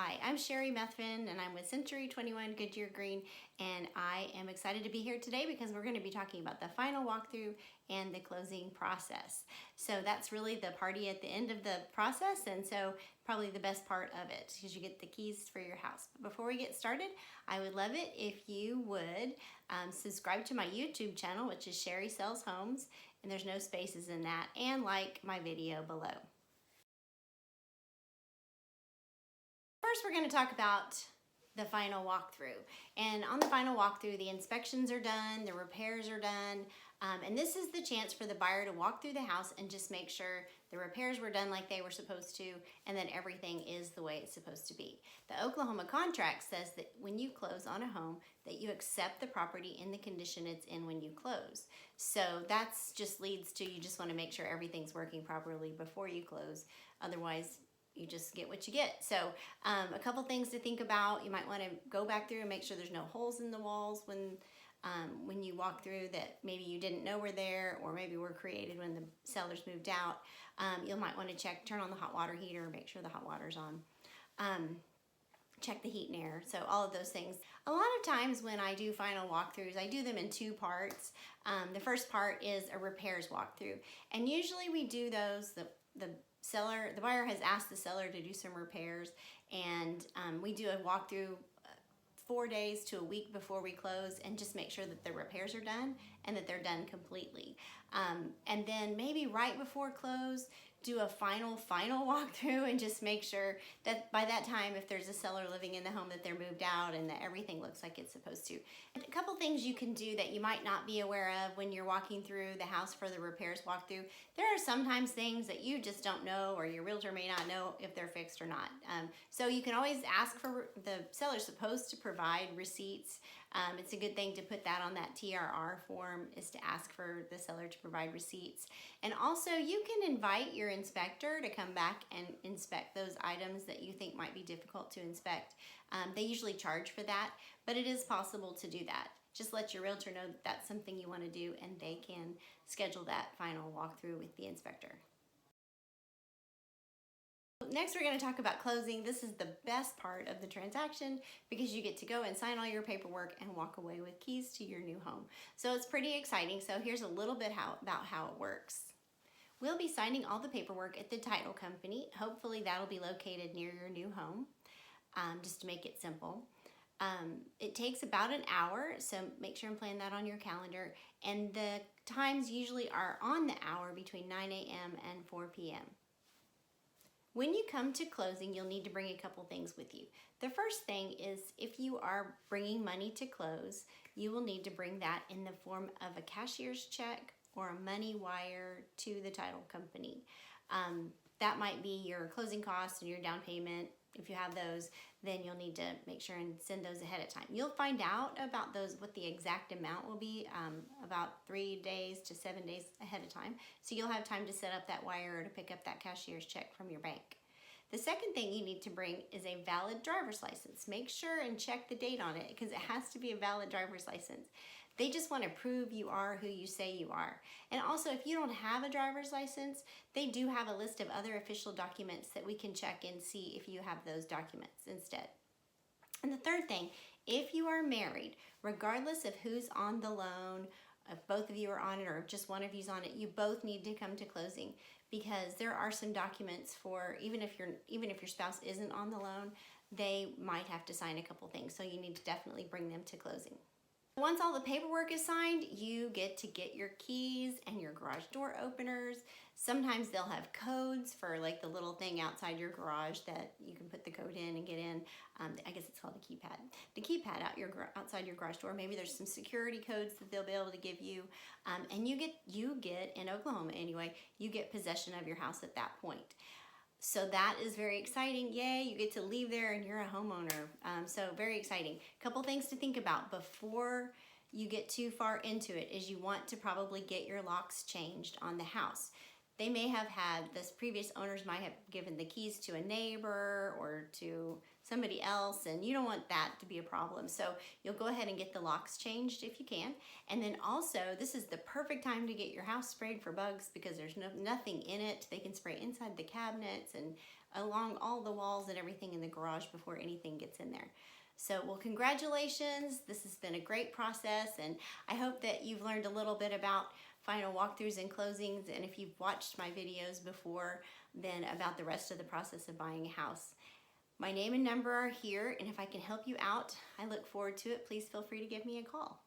Hi, I'm Sherry Methvin and I'm with Century 21 Goodyear Green, and I am excited to be here today because we're going to be talking about the final walkthrough and the closing process. So that's really the party at the end of the process, and so probably the best part of it because you get the keys for your house. But before we get started, I would love it if you would subscribe to my YouTube channel, which is Sherry Sells Homes, and there's no spaces in that, and like my video below. First, we're going to talk about the final walkthrough. And on the final walkthrough, the inspections are done, the repairs are done, and this is the chance for the buyer to walk through the house and just make sure the repairs were done like they were supposed to, and that everything is the way it's supposed to be. The Oklahoma contract says that when you close on a home, that you accept the property in the condition it's in when you close. So that's just leads to you just want to make sure everything's working properly before you close. Otherwise, you just get what you get. So a couple things to think about. You might want to go back through and make sure there's no holes in the walls when you walk through that maybe you didn't know were there, or maybe were created when the sellers moved out. You might want to turn on the hot water heater, make sure the hot water's on. Check the heat and air, so all of those things. A lot of times when I do final walkthroughs, I do them in two parts. The first part is a repairs walkthrough, and usually we do those, the buyer has asked the seller to do some repairs, and we do a walkthrough 4 days to a week before we close, and just make sure that the repairs are done and that they're done completely. And then maybe right before close, do a final walkthrough and just make sure that by that time, if there's a seller living in the home, that they're moved out and that everything looks like it's supposed to. And a couple things you can do that you might not be aware of when you're walking through the house for the repairs walkthrough. There are sometimes things that you just don't know, or your realtor may not know if they're fixed or not. So you can always ask for, the seller's supposed to provide receipts. It's a good thing to put that on that TRR form, is to ask for the seller to provide receipts. And also you can invite your inspector to come back and inspect those items that you think might be difficult to inspect. They usually charge for that, but it is possible to do that. Just let your realtor know that that's something you want to do, and they can schedule that final walkthrough with the inspector. Next, we're going to talk about closing. This is the best part of the transaction because you get to go and sign all your paperwork and walk away with keys to your new home. So it's pretty exciting. So here's a little bit about how it works. We'll be signing all the paperwork at the title company. Hopefully that'll be located near your new home, just to make it simple. It takes about an hour, so make sure and plan that on your calendar. And the times usually are on the hour between 9 a.m. and 4 p.m. When you come to closing, you'll need to bring a couple things with you. The first thing is, if you are bringing money to close, you will need to bring that in the form of a cashier's check or a money wire to the title company. That might be your closing costs and your down payment. If you have those, then you'll need to make sure and send those ahead of time. You'll find out about those, what the exact amount will be, about 3 days to 7 days ahead of time. So you'll have time to set up that wire or to pick up that cashier's check from your bank. The second thing you need to bring is a valid driver's license. Make sure and check the date on it, because it has to be a valid driver's license. They just want to prove you are who you say you are. And also, if you don't have a driver's license, they do have a list of other official documents that we can check and see if you have those documents instead. And the third thing, if you are married, regardless of who's on the loan, if both of you are on it or just one of you's on it, you both need to come to closing, because there are some documents for, even if your spouse isn't on the loan, they might have to sign a couple things. So you need to definitely bring them to closing. Once all the paperwork is signed, you get your keys and your garage door openers. Sometimes they'll have codes for, like, the little thing outside your garage that you can put the code in and get in. I guess it's called a keypad. The keypad outside your garage door. Maybe there's some security codes that they'll be able to give you. And you get, in Oklahoma anyway, you get possession of your house at that point. So that is very exciting. Yay, you get to leave there and you're a homeowner. So very exciting. Couple things to think about before you get too far into it is you want to probably get your locks changed on the house. They may have had, this previous owners might have given the keys to a neighbor or to somebody else, and you don't want that to be a problem. So you'll go ahead and get the locks changed if you can. And then also, this is the perfect time to get your house sprayed for bugs, because there's nothing in it. They can spray inside the cabinets and along all the walls and everything in the garage before anything gets in there. So, well, congratulations. This has been a great process, and I hope that you've learned a little bit about final walkthroughs and closings, and if you've watched my videos before, then about the rest of the process of buying a house. My name and number are here, and if I can help you out, I look forward to it. Please feel free to give me a call.